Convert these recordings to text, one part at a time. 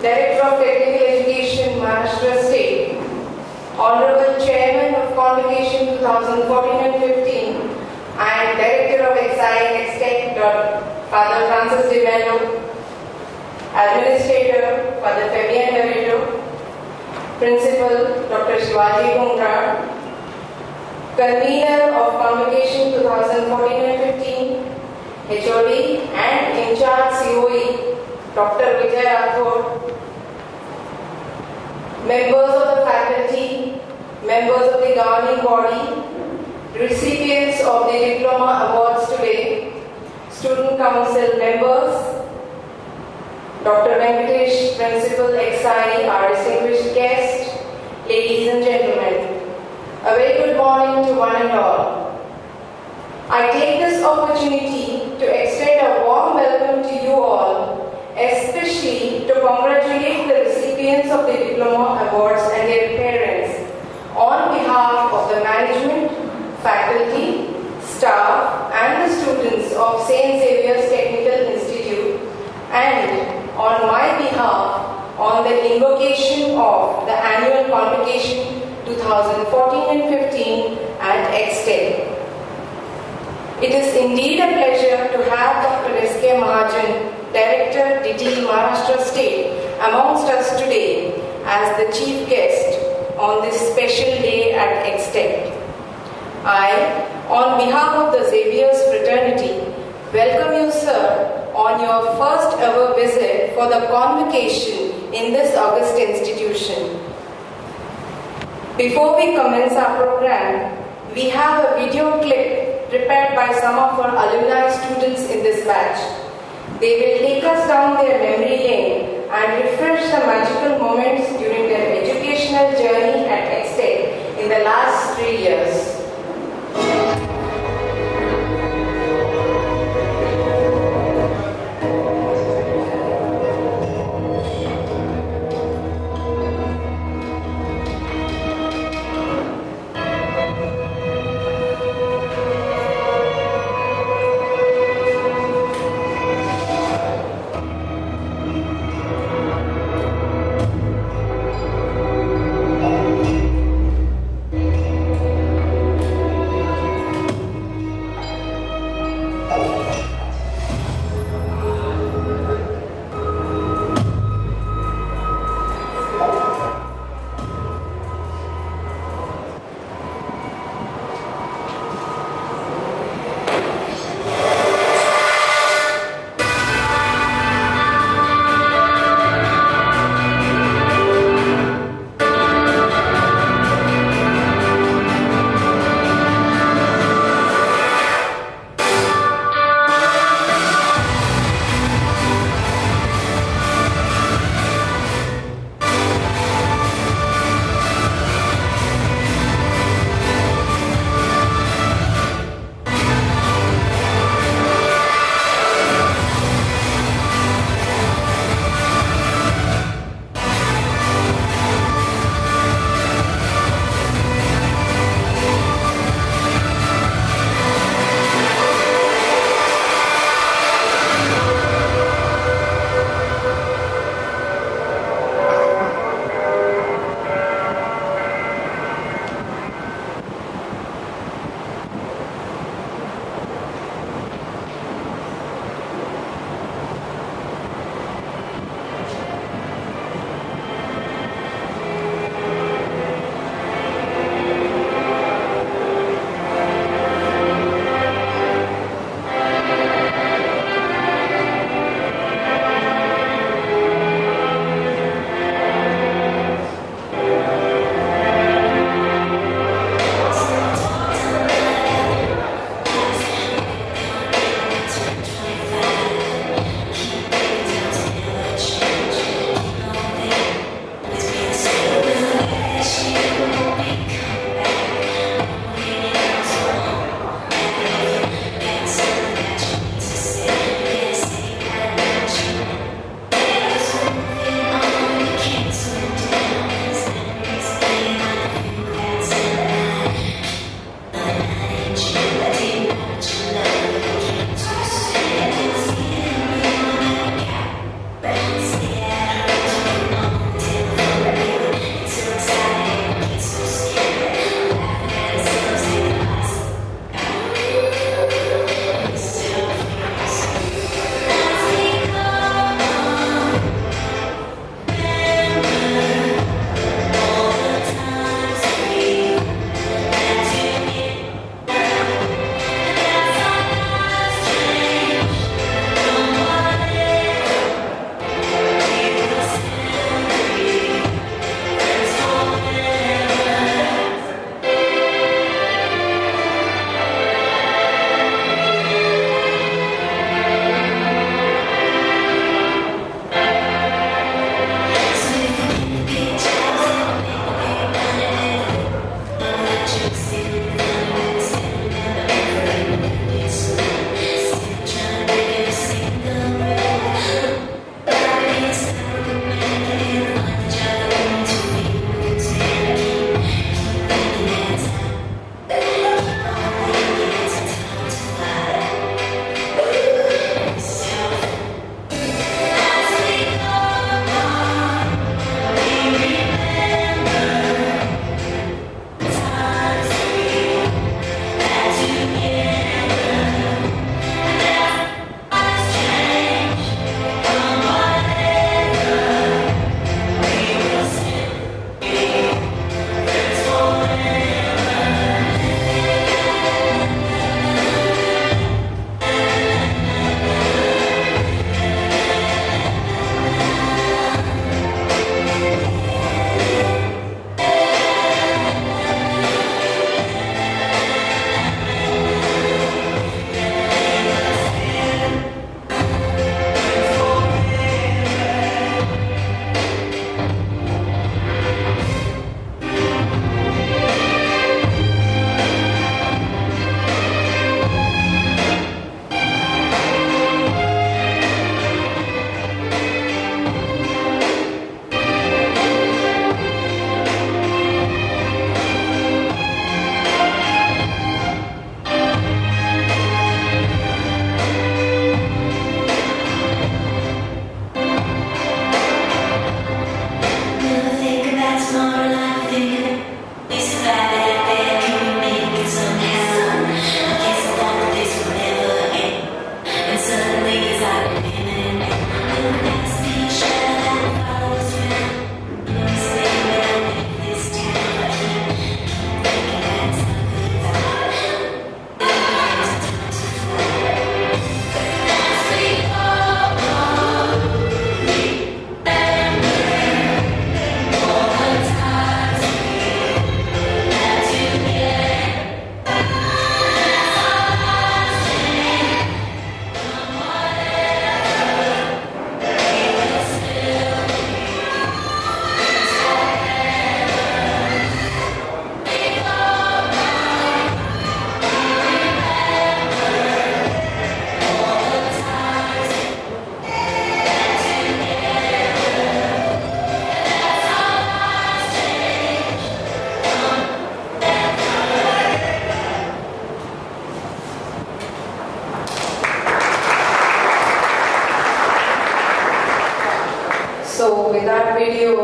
Director of Technical Education, Maharashtra State, Honorable Chairman of Convocation 2014 and 15, and Director of Extech, Father Francis de Mello, Administrator, Father Fabian Dorito, Principal, Dr. Shivaji Gungra, Convener of Convocation 2014 and 15, HOD and in charge COE, Dr. Vijay Rathod, members of the faculty, members of the governing body, recipients of the diploma awards today, student council members, Dr. Venkatesh, Principal XI, our distinguished guest, ladies and gentlemen, a very good morning to one and all. I take this opportunity to extend a warm welcome to you all, especially to congratulate the recipients of the diploma awards and their parents on behalf of the management, faculty, staff and the students of St. Xavier's Technical Institute, and on my behalf on the invocation of the annual Convocation 2014 and 15 at Xtech. It is indeed a pleasure to have Dr. S.K. Mahajan, Director, DT, Maharashtra State, amongst us today as the chief guest on this special day at Xtech. I, on behalf of the Xavier's fraternity, welcome you, sir, on your first ever visit for the Convocation in this august institution. Before we commence our program, we have a video clip prepared by some of our alumni students in this batch. They will take us down their memory lane and refresh the magical moments during their educational journey at Xtech in the last 3 years.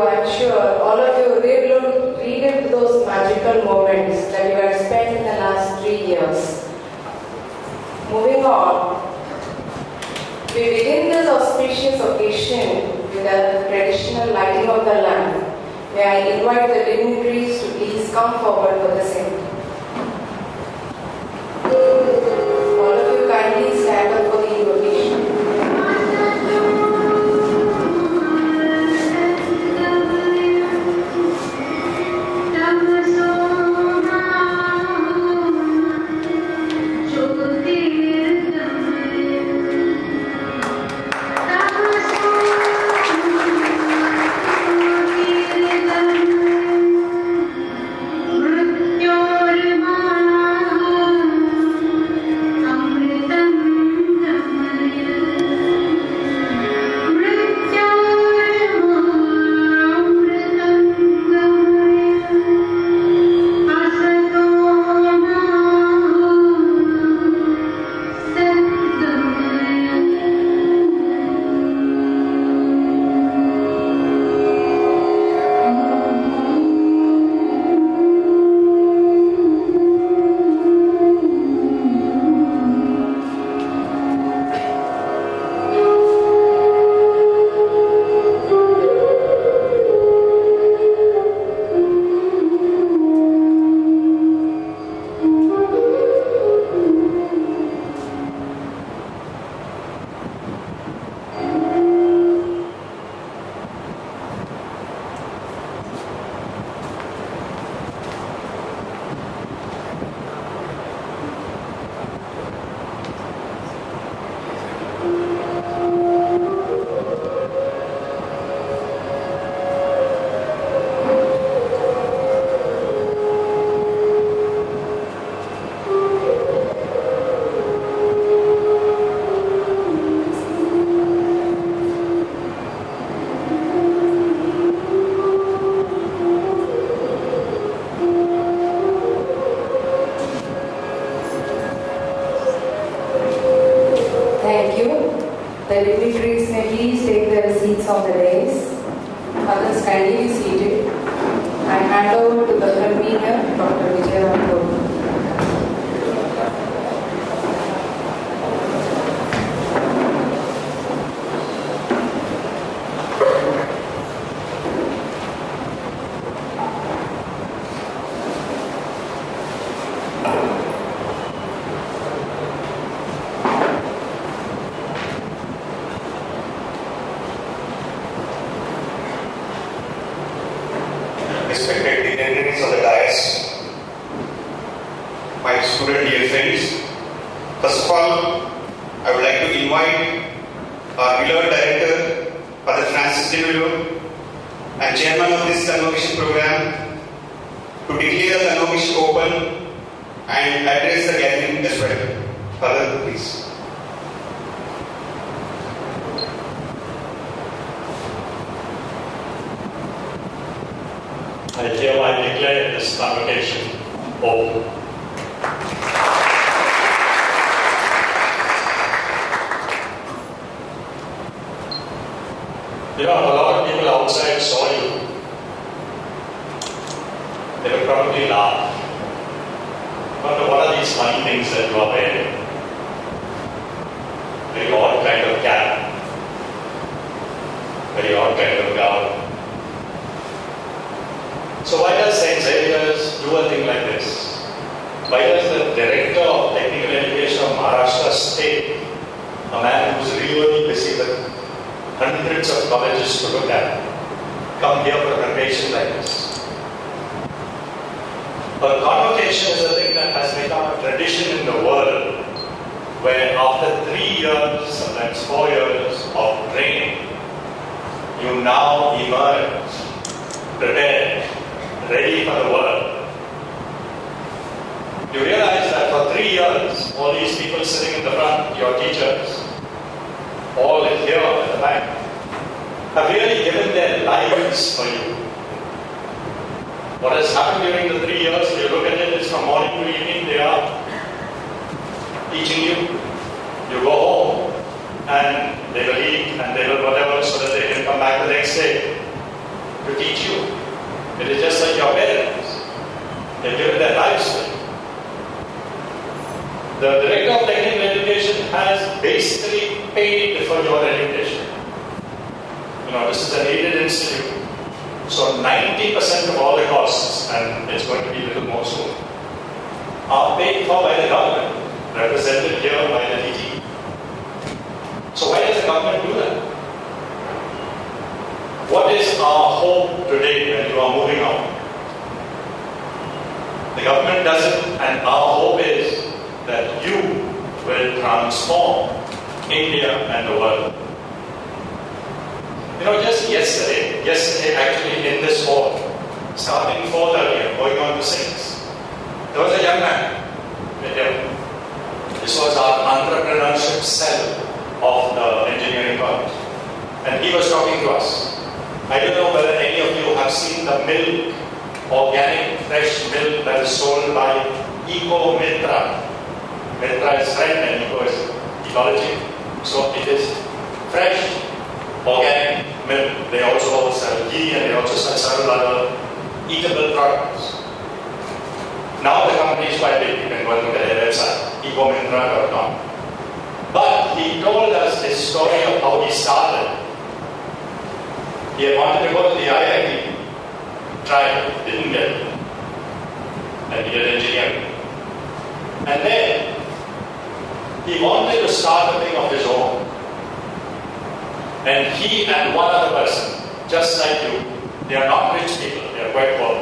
I'm sure all of you relived those magical moments that you have spent in the last 3 years. Moving on, we begin this auspicious occasion with a traditional lighting of the lamp. May I invite the dignitaries to please come forward for the same. All of you kindly stand up for the invocation. The dignitaries may please take their seats on the dais. Others kindly be seated. I hand over to the convener, Dr. Xavier. Respected dignitaries of the dais, my student dear friends, first of all, I would like to invite our beloved director, Father Francis Xavier, and chairman of this convocation program, to declare the convocation open and address the gathering as well. Father, please. I hereby declare this convocation open. You know, a lot of people outside saw you. They will probably laugh. Wonder what are these funny things that you are wearing? Very odd kind of cap. Very odd kind of gown. So why does St. Xavier's do a thing like this? Why does the director of technical education of Maharashtra State, a man who's really busy with hundreds of colleges to look at, come here for a convocation like this? A convocation is a thing that has become a tradition in the world, where after 3 years, sometimes 4 years of training, you now emerge prepared, ready for the world. You realize that for 3 years, all these people sitting in the front, your teachers, all here at the back, have really given their lives for you. What has happened during the 3 years, if you look at it, is from morning to evening, they are teaching you. You go home and they will eat and they will whatever so that they can come back the next day. to teach you. It is just like your parents. They've given their lives to you. The Director of Technical Education has basically paid for your education. This is an aided institute. So 90% of all the costs, and it's going to be a little more soon, are paid for by the government, represented here by the DT. So why does the government do that? What is our hope today when you are moving on? The government doesn't, and our hope is that you will transform India and the world. Just yesterday actually in this hall, starting 4:30 and going on to 6, there was a young man with him. This was our entrepreneurship cell of the engineering college. And he was talking to us. I don't know whether any of you have seen the milk, organic fresh milk that is sold by Eco Mitra. Mitra is friend and Eco is ecology. So it is fresh, organic milk. They also sell ghee and they also sell several other eatable products. Now the company is quite big. You can go and look at their website, ecomitra.com. But he told us his story of how he started. He had wanted to go to the IIT, tried, didn't get it. And he did engineering. And then he wanted to start a thing of his own. And he and one other person, just like you, they are not rich people, they are quite poor.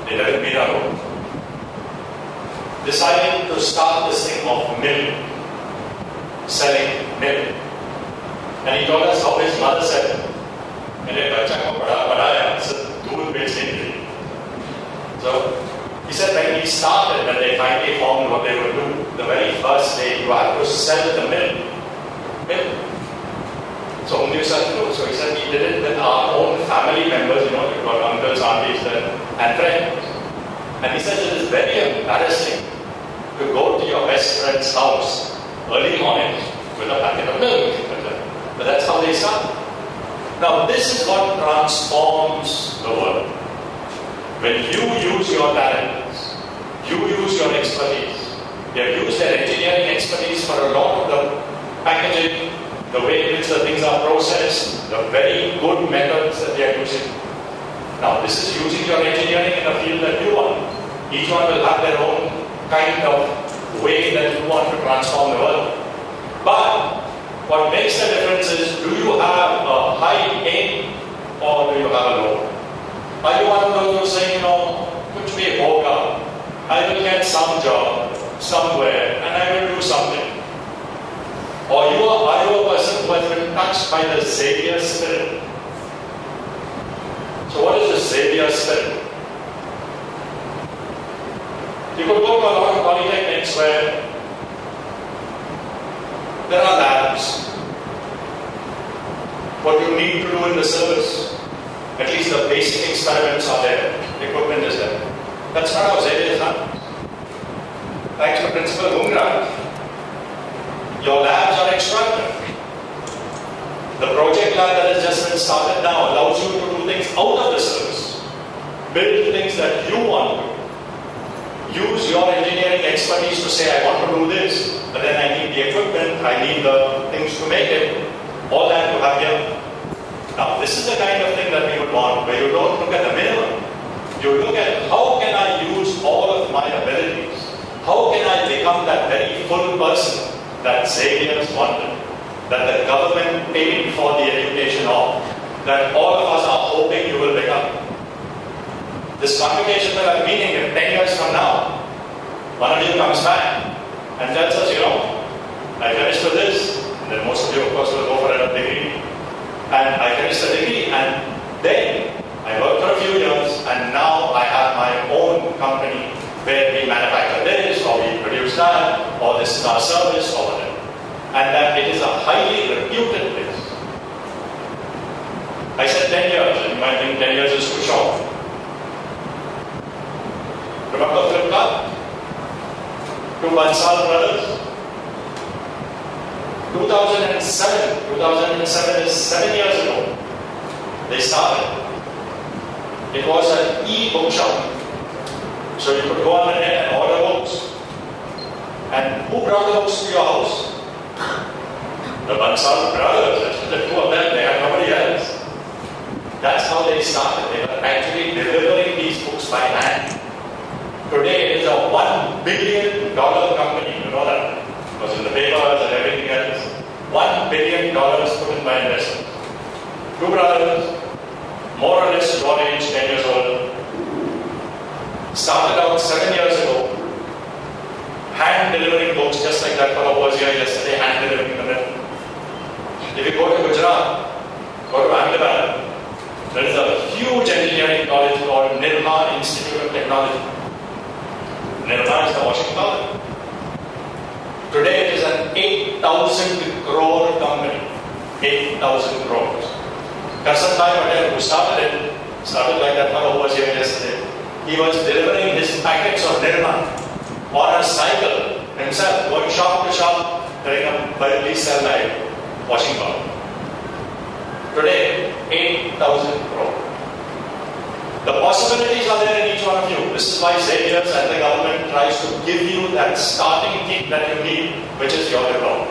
They live in Mira Road. Decided to start this thing of milk, selling milk. And he told us how his mother said, so he said when he started, when they finally formed what they would do, the very first day you had to sell the milk. So he said he did it with our own family members, we've got uncles, aunties, and friends. And he said it is very embarrassing to go to your best friend's house early morning with a packet of milk. But that's how they start. Now this is what transforms the world. When you use your talents, you use your expertise. They have used their engineering expertise for a lot of the packaging, the way in which the things are processed, the very good methods that they are using. Now this is using your engineering in a field that you want. Each one will have their own kind of way that you want to transform the world. But what makes the difference is, do you have a high aim or do you have a low? Are you one of those who say, kuch bhi hoga, I will get some job somewhere and I will do something? Or are you a person who has been touched by the Xavier spirit? So what is the Xavier spirit? You could go to a lot of polytechnics where there are labs. What you need to do in the syllabus, at least the basic experiments are there, equipment is there. That's not how Xavier is done. Thanks to Principal Mungra, your labs are extraordinary. The project lab that has just been started now allows you to do things out of the syllabus. Build things that you want to. Use your engineering expertise to say, I want to do this, but then I need the equipment, I need the things to make it. All that you have here. Now, this is the kind of thing that we would want, where you don't look at the minimum. You look at how can I use all of my abilities? How can I become that very full person that Xavier's wanted, that the government paid for the education of, that all of us are hoping you will become? This convocation will have meaning in 10 years from now. One of you comes back and tells us, I finished with this. And then most of you, of course, will go for a degree. And I finished the degree, and then I worked for a few years, and now I have my own company where we manufacture this, or we produce that, or this is our service, or whatever. And that it is a highly reputed place. I said 10 years, and you might think 10 years is too short. Remember Flipkart? Two Bansal brothers? 2007 is 7 years ago. They started. It was an e-bookshop. So you could go on the net and order books. And who brought the books to your house? The Bansal brothers. The two of them, they had nobody else. That's how they started. They were actually delivering these books by hand. Today it is a $1 billion company. You know that? It was in the papers and everything else. $1 billion put in by investors. Two brothers, more or less your age, 10 years old. Started out 7 years ago. Hand delivering books just like that fellow was here yesterday, hand delivering them. If you go to Gujarat, go to Ahmedabad, there is a huge engineering college called Nirma Institute of Technology. Nirma is the washing powder. Today it is an 8,000 crore company. 8,000 crores. Karsanbhai Patel, who started like that fellow who was here yesterday. He was delivering his packets of Nirma on a cycle himself, going shop to shop, telling them, please sell my washing powder. Today, 8,000 crore. The possibilities are there in each one of you. This is why Xavier and the government tries to give you that starting kick that you need, which is your diploma.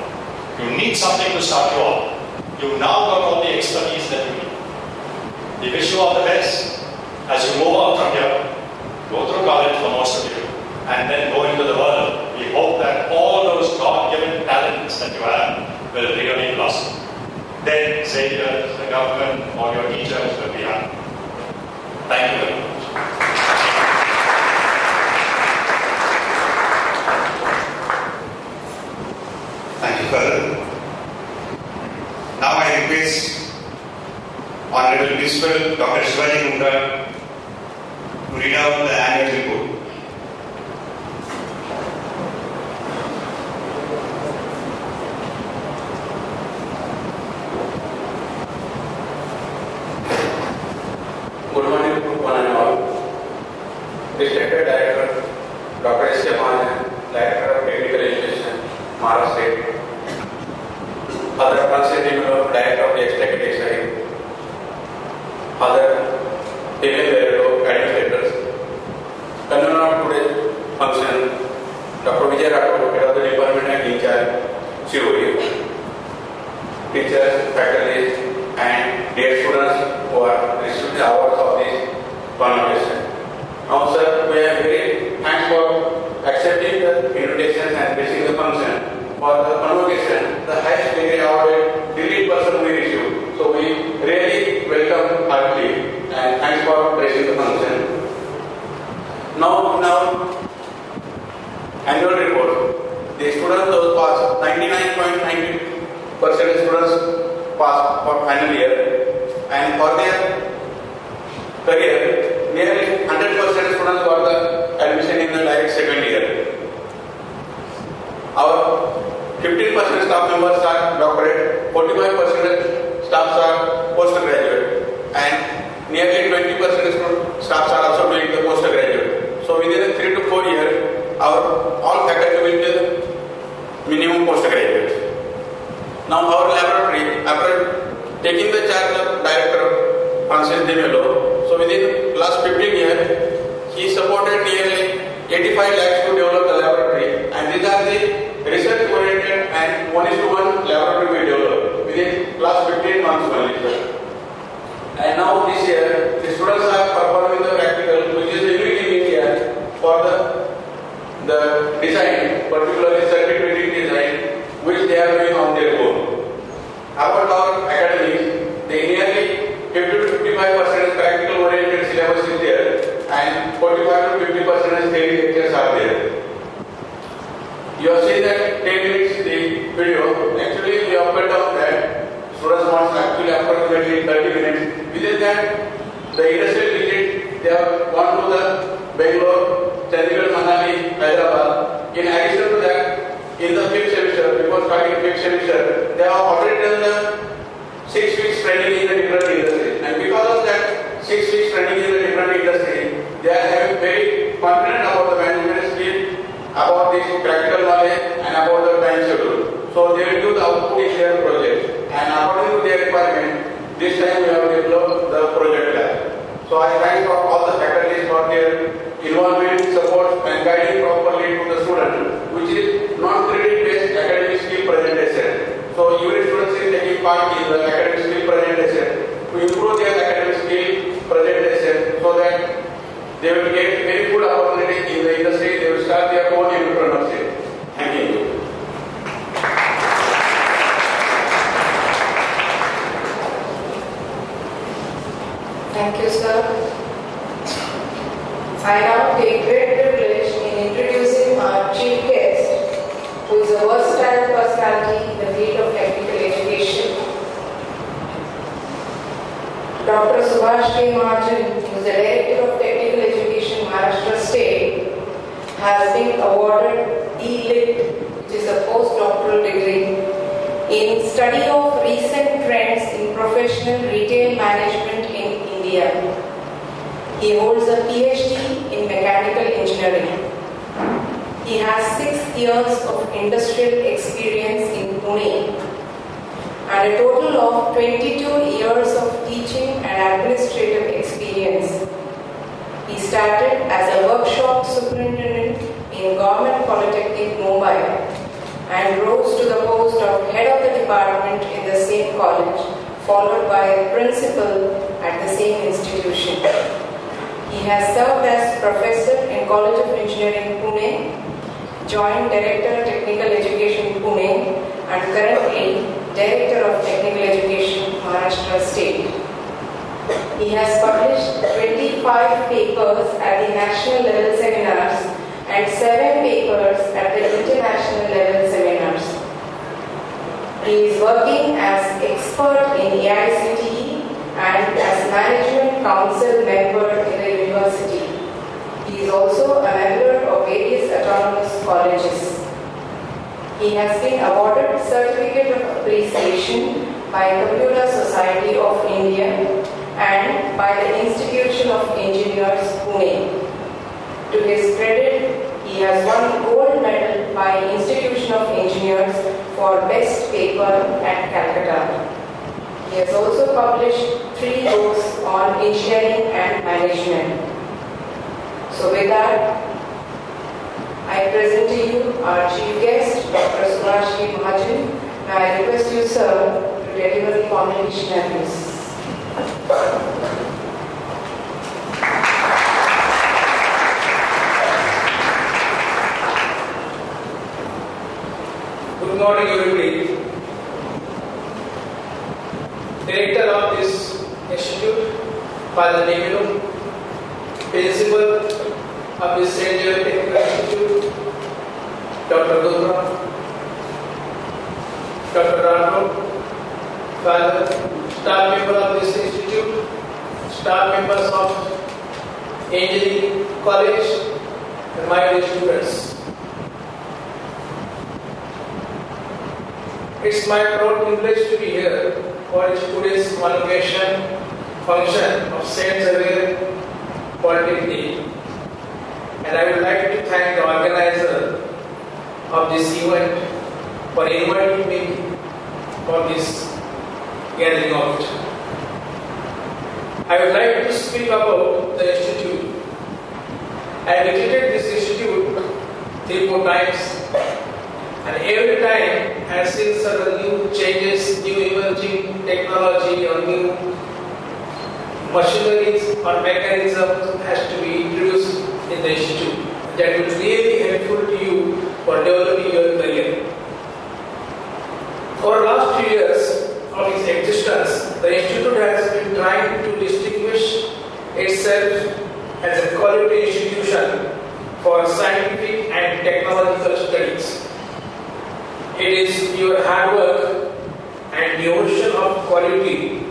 You need something to start you off. You've now got all the expertise that you need. We wish you all the best as you move out from here. Go through college for most of you, and then go into the world. We hope that all those God-given talents that you have will really blossom. Then Xavier, the government, all your teachers will be happy. Thank you very much. Thank you, Father. Now I request Honorable Principal Dr. Shivaji to read out the annual report. Good morning to one and all. Respected Director, Dr. S. Director of Technical Education, Maharashtra State. Other Constitutional Director of the Executive Side. Other female administrators. Convener of today's function, Dr. Vijay Rathod, Head of the Department and in charge, COE. Teachers, faculty, and dear students who are receiving the awards of this convocation. Now, sir, we are very thankful for accepting the invitation and blessing the function. For the convocation, the highest degree awarded elite person we received. So we really welcome heartily and thanks for blessing the function. Now, annual report. The students those passed 99.90% students passed for final year, and for their career, nearly 100% students got the admission in the direct second year. Our 15% staff members are doctorate, 45% staffs are postgraduate, and nearly 20% staffs are also doing the postgraduate. So within 3 to 4 years, our all faculty will be minimum postgraduates. Now our laboratory, after taking the charge of Director Francis De Mello, so within last 15 years, he supported nearly 85 lakhs to develop the laboratory, and these are the research oriented and 1:1 laboratory we developed within last 15 months only, sir. And now this year, the students are performing the practical, which is unique in India for the design, particularly circuit reading design, which they are doing on their own. About our academies, they nearly 50 to 55% practical oriented syllabus is there, and 45 to 50% theory lectures are there. You have seen that 10 minutes the video. Actually, we have cut off that. Students want actually approximately 30 minutes. Within that, the industrial visit, they have gone to the Bangalore, Chandigarh, Manali, Hyderabad. In addition to that, in the 5th semester, before starting 5th semester, they have already done the 6 weeks training in the different industries. And because of that 6 weeks training in the different industries, they are having very confident about the management skill, about this practical knowledge, and about the time schedule. So they will do the output in their project. And according to their requirement, this time we have developed the project lab. So I thank for their involvement, support and guiding properly to the student, which is non-credit-based academic skill presentation. So every student is taking part in the academic skill presentation to improve their academic skill presentation so that they will get very good opportunity in the industry. They will start their own entrepreneurship. Thank you. Thank you, sir. I now take great privilege in introducing our chief guest, who is a versatile personality in the field of technical education. Dr. Subhash K. Mahajan, who is the Director of Technical Education, Maharashtra State, has been awarded E-Lit, which is a postdoctoral degree, in study of recent trends in professional retail management in India. He holds a PhD in mechanical engineering. He has 6 years of industrial experience in Pune and a total of 22 years of teaching and administrative experience. He started as a workshop superintendent in Government Polytechnic, Mumbai, and rose to the post of head of the department in the same college, followed by principal at the same institution. He has served as professor in College of Engineering, Pune, Joint Director Technical Education, Pune, and currently Director of Technical Education, Maharashtra State. He has published 25 papers at the national level seminars and 7 papers at the international level seminars. He is working as expert in AICTE and as management council member in the university. He is also a member of various autonomous colleges. He has been awarded Certificate of Appreciation by Computer Society of India and by the Institution of Engineers, Pune. To his credit, he has won gold medal by Institution of Engineers for Best Paper at Calcutta. He has also published 3 books on engineering and management. So with that, I present to you our chief guest, Dr. Subhash K. Mahajan. Now I request you, sir, to deliver the convocation address. Good morning, everybody. Director of this institute, Father Nemilu, Principal of this St. Xavier Technical Institute, Dr. Gupta, Dr. Rano, Father, staff member of this institute, staff members of Engineering College, and my dear students. It's my proud privilege to be here for today's convocation function of St. Xavier Polytechnic, and I would like to thank the organizer of this event for inviting me for this gathering of it. I would like to speak about the institute. I visited this institute 3-4 times, and every time I have seen several new changes, new emerging technology or new machineries or mechanisms has to be introduced in the institute that will really helpful to you for developing your career. For the last few years of its existence, the institute has been trying to distinguish itself as a quality institution for scientific and technological studies. It is your hard work and devotion of quality,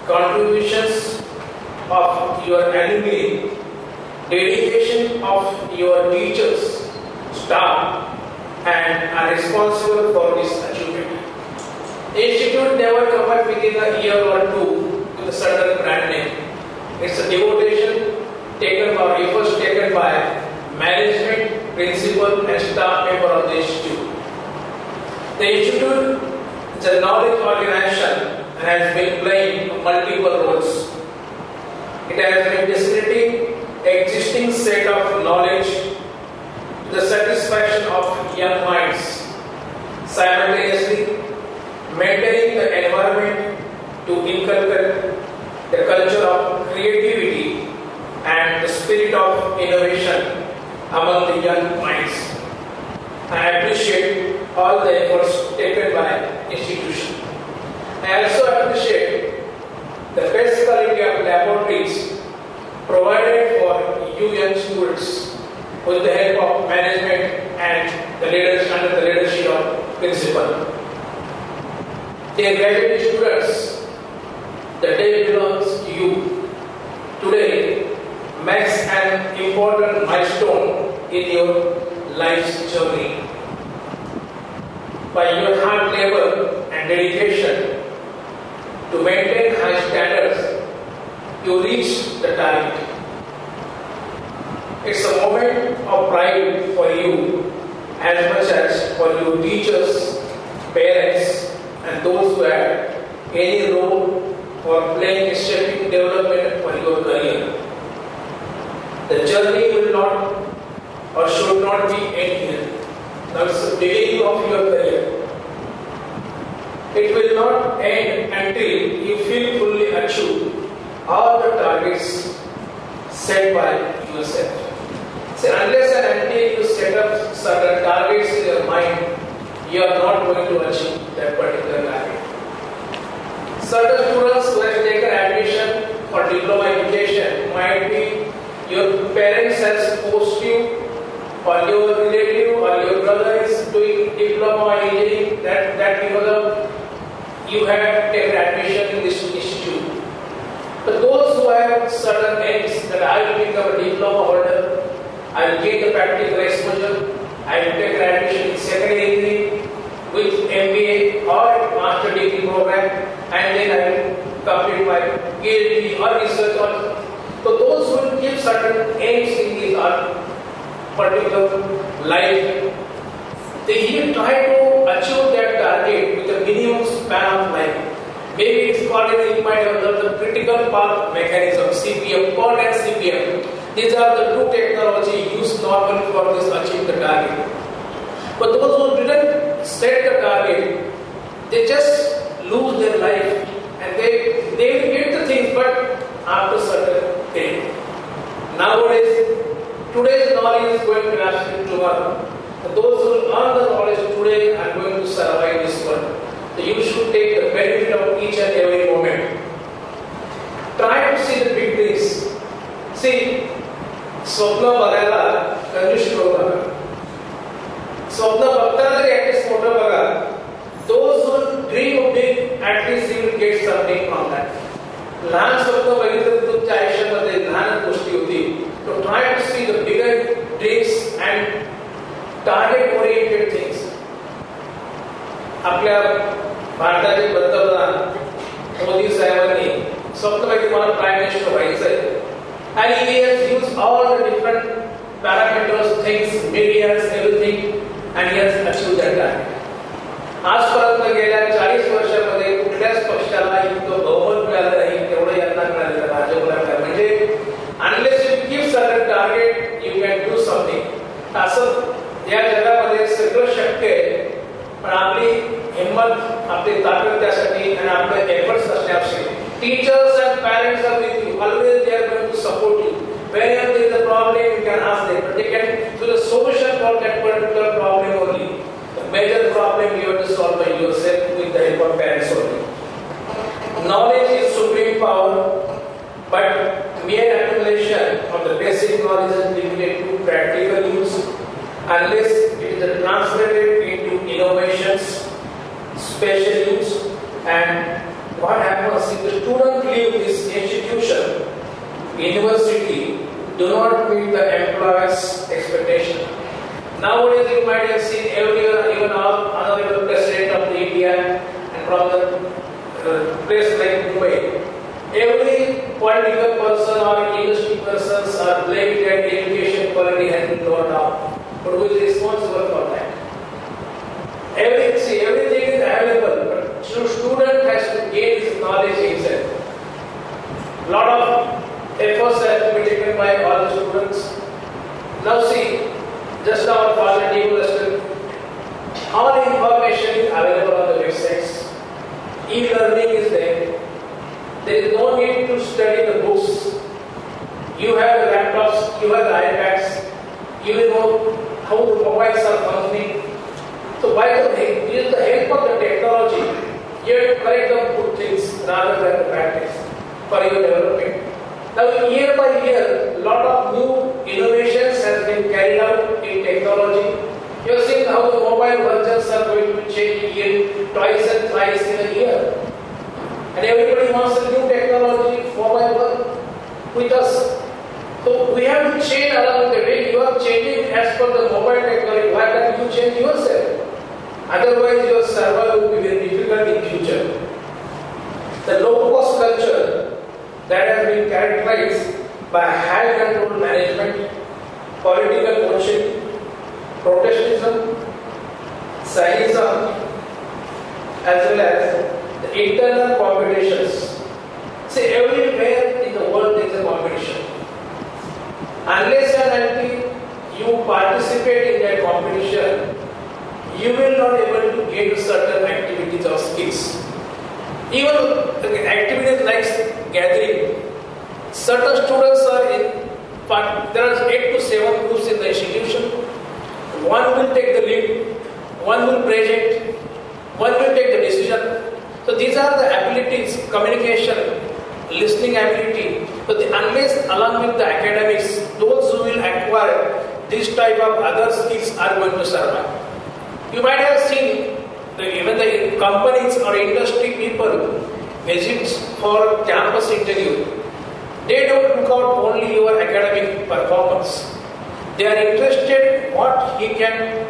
contributions of your alumni, dedication of your teachers, staff, and are responsible for this achievement. The institute never come up within a year or two with a certain brand name. It's a devotion taken by efforts taken by management, principal, and staff member of the institute. The institute is a knowledge organization and has been playing multiple roles. It has been disseminating existing set of knowledge to the satisfaction of young minds, simultaneously maintaining the environment to inculcate the culture of creativity and the spirit of innovation among the young minds. I appreciate all the efforts taken by institution. I also appreciate the best quality of laboratories provided for you young students with the help of management and the leaders under the leadership of principal. Dear graduate students, the day belongs to you. Today marks an important milestone in your life's journey. By your hard labor and dedication to maintain high standards, you reach the target. It's a moment of pride for you as much as for your teachers, parents, and those who had any role for playing a shaping development for your career. The journey will not or should not be end here. Now it's the beginning of your career. It will not end until you feel fully achieve all the targets set by yourself. So unless and until you set up certain targets in your mind, you are not going to achieve that particular target. Certain students who have taken admission for diploma education might be your parents has forced you, or your relative or your brother is doing diploma engineering, that because of you have taken admission in this institute. But those who have certain aims that I will become a diploma holder, I will get the practical exposure, I will take admission in secondary engineering with MBA or master degree program, and then I will complete my PhD or research also. So those who will keep certain aims in these particular life, they will try to achieve that target with a minimum span of life. Maybe it's called, you might have learned the critical path mechanism, CPM, CORD and CPM. These are the two technologies used normally for this achieve the target. But those who didn't set the target, they just lose their life and they will get the things, but after certain period. Nowadays, today's knowledge is going to last tomorrow. And those who learn the knowledge today are going to survive this world. So you should take the benefit of each and every moment. Try to see the big things. See, स्वप्न बघायला कनिष्ठ बघा. स्वप्न बघताना तरी at least मोठं बघा. Those who dream big, at least you will get something from that. लहान स्वप्न बघितलं तुमच्या आयुष्यामध्ये लहान गोष्टी होती. So try to see the bigger dreams and target oriented things. आपल्या भारताचे पंतप्रधान मोदी साहेबांनी स्वप्न बघितलं मला प्राईम मिनिस्टर व्हायचं आहे. And he has used all the different parameters, things, medias, everything, and he has achieved that target. आजपर्यंत गेल्या 40 वर्षांमध्ये कुठल्याच पक्षाला इतकं बहुमत मिळालं नाही तेवढं यांना मिळालेलं भाजपला मिळालं. म्हणजे unless you give certain target, you can do something. असं या जगामध्ये सगळं शक्य आहे, पण आपली हिम्मत, आपली ताकद त्यासाठी आणि आपले एफर्ट्स असणे आवश्यक आहे. Teachers and parents are with you. Always they are going to support you. Whenever there is a problem, you can ask them. But they can do the solution for that particular problem only. The major problem you have to solve by yourself with the help of parents only. Knowledge is supreme power, but mere accumulation of the basic knowledge is limited to practical use unless it is translated into innovations, special use, and what happens if the student leave this institution, university, do not meet the employer's expectation? Nowadays you might have seen everywhere, even our honorable president of the India and from the place like Mumbai, every political person or industry persons are blaming that education quality has been lowered down. But who is responsible for that? Everything is available, but student has to gain his knowledge himself. Lot of efforts have to be taken by all the students. Now see, just our father table listed. All information is available on the websites. E-learning is there. There is no need to study the books. You have the laptops, you have the iPads, you will know how the mobiles are functioning. So by the use the help of the technology, you correct the good things rather than the bad things for your development. Now year by year, a lot of new innovations has been carried out in technology. You have seen how the mobile versions are going to change twice and thrice in a year. And everybody wants a new technology, mobile work with us. So we have to change along the way. You are changing as per the mobile technology. Why can't you change yourself? Otherwise your survival will be very difficult in future. The low-cost culture that has been characterized by high control management, political coaching, protectionism, cynism, as well as the internal competitions. See, everywhere in the world there is a competition. Unless and until you participate in that competition, you will not be able to gain certain activities or skills. Even activities like gathering, certain students are in, there are 8 to 7 groups in the institution. One will take the lead, one will present, one will take the decision. So these are the abilities, communication, listening ability. So unless along with the academics, those who will acquire this type of other skills are going to survive. You might have seen even the companies or industry people visits for campus interview. They don't look out only your academic performance. They are interested in what he can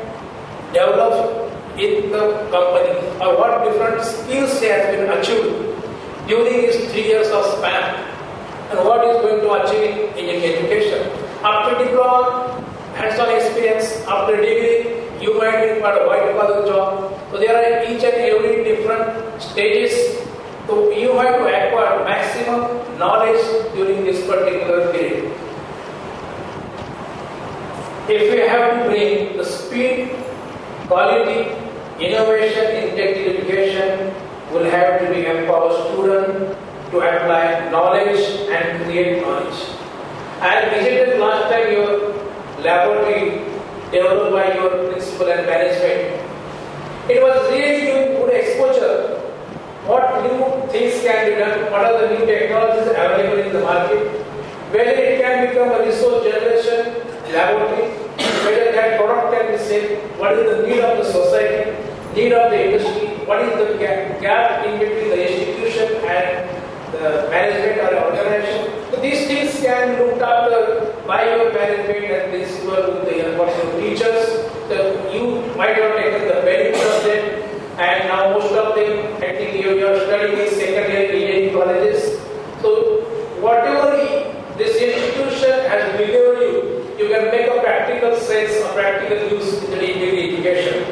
develop in the company or what different skills he has been achieved during his 3 years of span and what he is going to achieve in education. After diploma, hands-on experience, after degree, you might be for a white-collar job. So there are each and every different stages. So you have to acquire maximum knowledge during this particular period. If we have to bring the speed, quality, innovation in technical education, will have to be empower students to apply knowledge and create knowledge. I visited last time your laboratory developed by your principal and management. It was really giving good exposure. What new things can be done? What are the new technologies available in the market? Whether it can become a resource generation laboratory, whether that product can be said, what is the need of the society, need of the industry, what is the gap in between the institution and the management or the organization. So these things can be looked after by your management and principal with the help of your teachers. So you might have taken the benefit of them, and now most of them, I think you are studying in second-year engineering colleges. So whatever this institution has delivered you, you can make a practical sense or practical use in the degree education.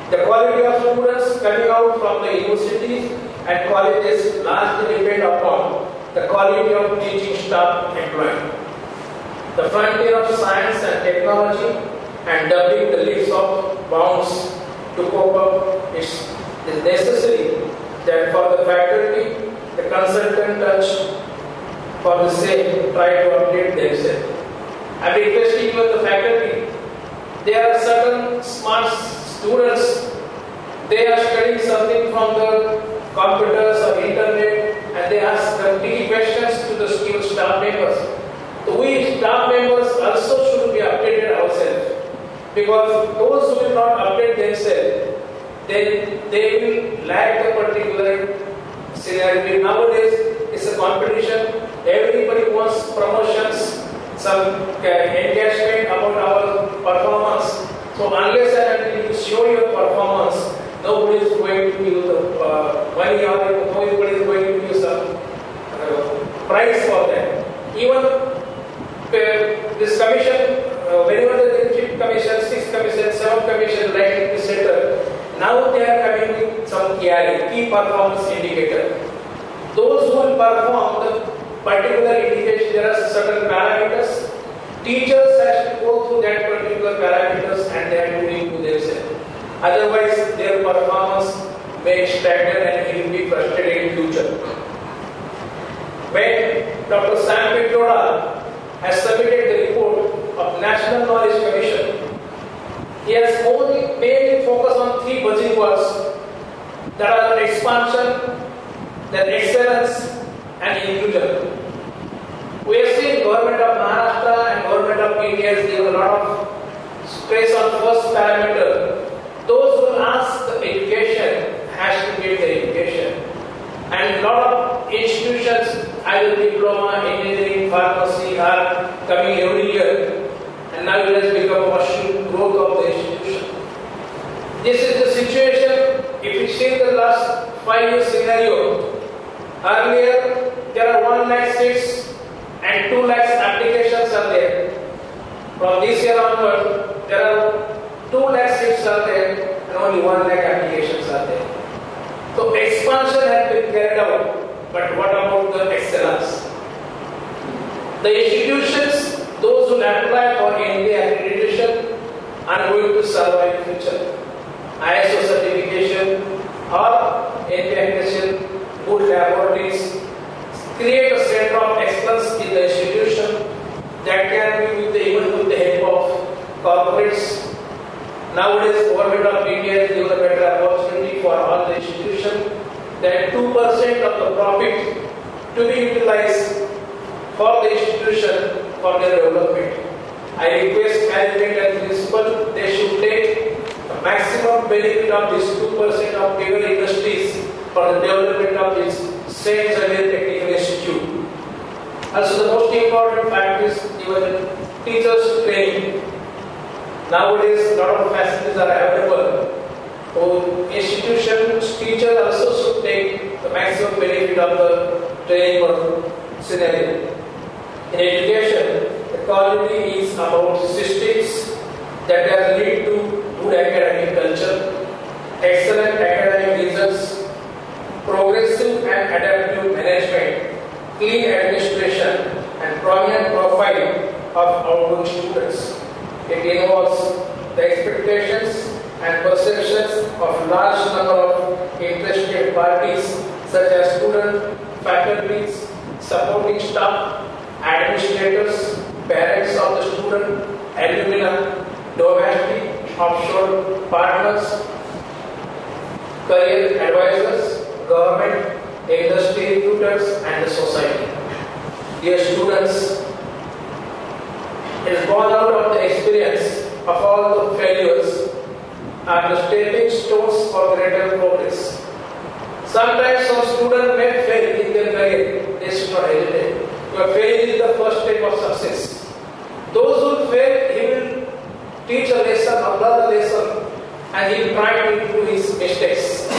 The quality of students coming out from the universities and colleges largely depend upon the quality of teaching staff employed. The frontier of science and technology and doubling the leaps of bounds to cope up is necessary that for the faculty, the consultant touch for the same try to update themselves. I'm requesting you the faculty, there are certain smart students, they are studying something from the computers or internet and they ask tricky questions to the student staff members. So we staff members also should be updated ourselves, because those who will not update themselves, then they will lack the particular scenario. Nowadays it's a competition, everybody wants promotions, some engagement about our performance. So unless and until you show your performance, nobody is going to give you the money or nobody is going to give you some prize for that. Even this commission, whenever the 5th commission, 6th commission, 7th commission, like this center, now they are coming with some KRI, key performance indicator. Those who will perform the particular indication, there are certain parameters. teachers has to go through that particular parameters and they have to improve themselves. Otherwise, their performance may stagnate and he will be frustrated in future. When Dr. Sam Pitroda has submitted the report of National Knowledge Commission, he has mainly focused on three buzzwords that are expansion, then excellence and inclusion. We have seen Government of Maharashtra and Government of India has given a lot of stress on first parameter. Those who ask the education has to get the education. And a lot of institutions, either diploma, engineering, pharmacy are coming every year. And now it has become a mushroom growth of the institution. This is the situation. If you see the last 5-year scenario, earlier there are 1 lakh seats and 2 lakhs applications are there. From this year onward, there are 2 lakh seats are there and only 1 lakh applications are there. So expansion has been carried out, but what about the excellence? The institutions, those who apply for NBA accreditation are going to survive in future. ISO certification or NBA accreditation, good laboratories, create a center of excellence in the institution that can be even with the help of corporates. Nowadays, Government of India has given a better opportunity for all the institutions that 2% of the profit to be utilized for the institution for their development. I request management and principal, they should take the maximum benefit of this 2% of bigger industries for the development of this St. Xavier Technical Institute. Also, the most important fact is even teachers training. Nowadays, a lot of facilities are available. So, institutions, teachers also should take the maximum benefit of the training or scenario. In education, the quality is about systems that are lead to good academic culture, excellent academic results, progressive and adaptive management, clean administration, and prominent profile of outgoing students. It involves the expectations and perceptions of large number of interested parties such as students, faculties, supporting staff, administrators, parents of the student, alumni, domestic, offshore partners, career advisors, government, industry recruiters, and the society. Dear students, it is born out of the experience of all the failures and the stepping stones for greater progress. Sometimes some student may fail in their career, they should not hesitate. Your failure is the first step of success. Those who fail, he will teach a lesson or learn a lesson and he will try to improve his mistakes.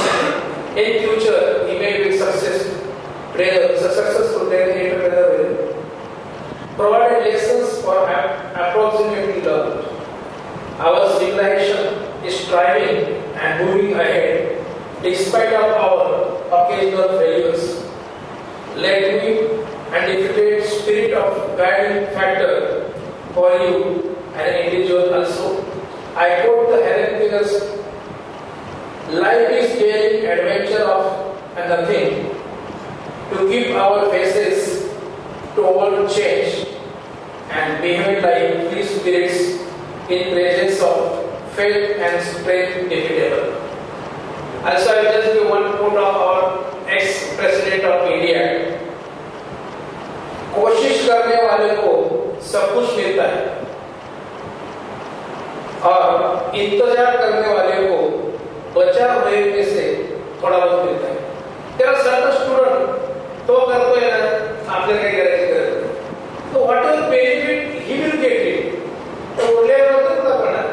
In future, he may be successful entrepreneur. Provided lessons for approximately learned. Our civilization is striving and moving ahead despite of our occasional failures. Let me and defeated spirit of guiding factor for you and an individual also. I quote the Heraclitus, life is daring adventure of and nothing to keep our faces toward change and behave like free spirits in presence of faith and strength defeatable. Also, I will just give one quote of our ex-president of India. कोशिश करने वाले को सब कुछ मिलता है और इंतजार करने वाले को बचा हुए में से थोड़ा बहुत मिलता है. There are certain students तो करते हैं ना आपने क्या करायचं करते तो whatever benefit he will get it तो उरलेलं तर काय करणार.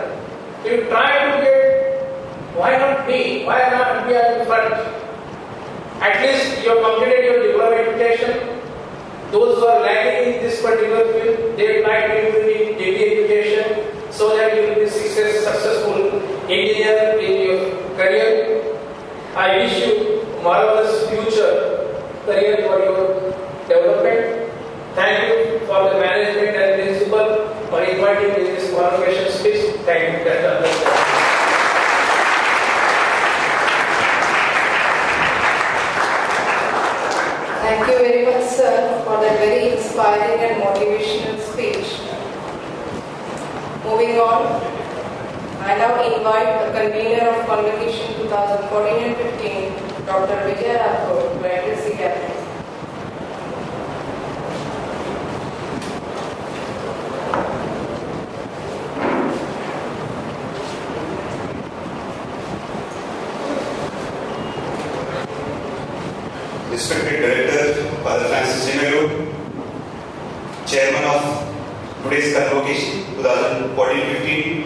You try to get why not me, why not be in front. At least you have completed your diploma education. Those who are lagging in this particular field, they try to improve in degree education so that you will be successful engineer in your career. I wish you marvelous future career for your development. Thank you for the management and principal convocation speech. Thank you. Thank you very much, sir, for that very inspiring and motivational speech. Moving on, I now invite the convener of Convocation 2014 and 15, Dr. Xavier, to address the gathering. Respected Director, Father Francis Xavier, Chairman of today's Convocation 2014-15,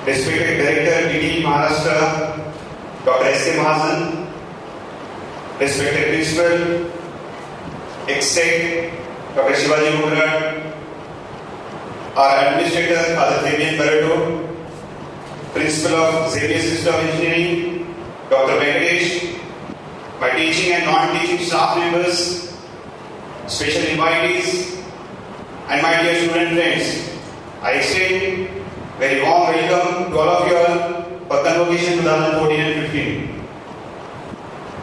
Respected Director, DD Maharashtra, Dr. Mahim, Respected Principal, Ex-State, Dr. Shivaji, our Administrator, Father Xavier, Principal of Xavier System of Engineering, Dr. Venkatesh, my teaching and non-teaching staff members, special invitees, and my dear student friends, I extend very warm welcome to all of you all for Convocation 2014 and 15.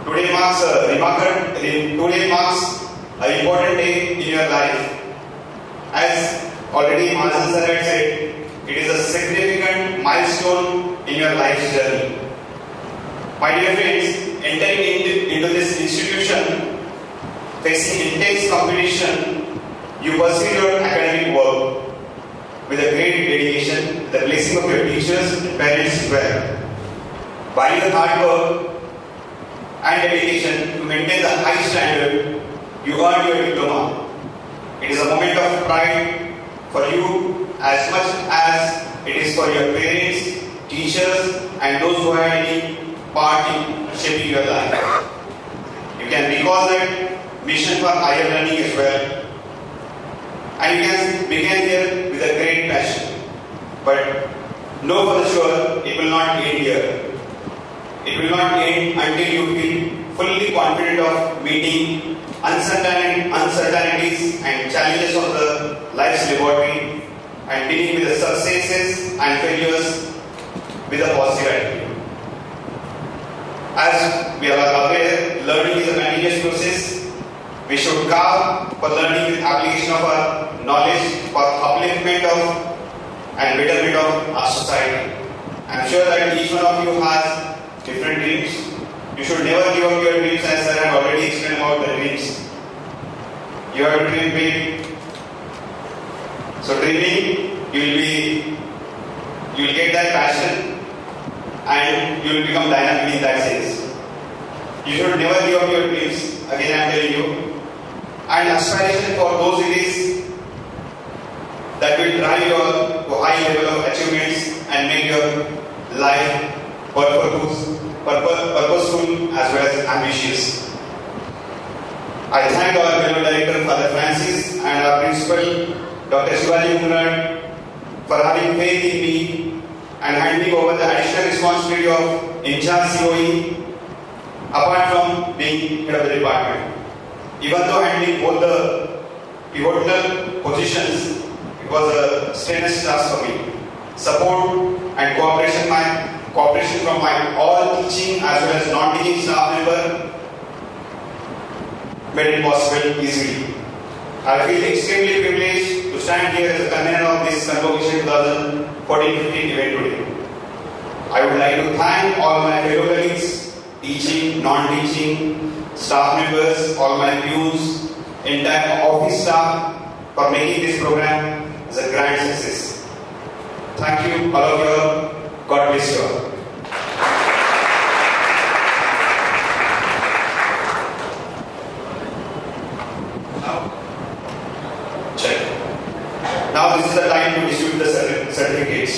Today marks an important day in your life. As already Mahim sir had said, it is a significant milestone in your life's journey. My dear friends, entering into this institution, facing intense competition, you pursue your academic work with a great dedication, with the blessing of your teachers and parents as well. By your hard work and dedication to maintain the high standard, you earned your diploma. It is a moment of pride for you as much as it is for your parents, teachers, and those who had any part in shaping your life. You can recall that mission for higher learning as well. And you can begin here with a great passion. But know for sure, it will not end here. It will not end until you feel fully confident of meeting uncertainties and challenges of the life's laboratory and dealing with the successes and failures with a positive attitude. As we are aware, learning is a continuous process. We should carve for learning with application of our knowledge for upliftment of and betterment of our society. I am sure that each one of you has different dreams. You should never give up your dreams, as I have already explained about the dreams. You have to dream big. So dreaming, you will get that passion and you will become dynamic in that sense. You should never give up your dreams, again I am telling you. And aspiration for those it is that will drive you to high level of achievements and make your life purposeful as well as ambitious. I thank our fellow director, Father Francis, and our principal, Dr. Shivaji, for having faith in me and handing over the additional responsibility of in-charge COE, apart from being head of the department. Even though handling both the pivotal positions, it was a strenuous task for me. Support and cooperation from my all teaching as well as non-teaching staff member made it possible easily. I feel extremely privileged to stand here as a convener of this Convocation 2014-15 event today. I would like to thank all my fellow colleagues, teaching, non-teaching, staff members, all my pews, entire office staff for making this program as a grand success. Thank you, all of you. God bless you all. Now this is the time to distribute the certificates.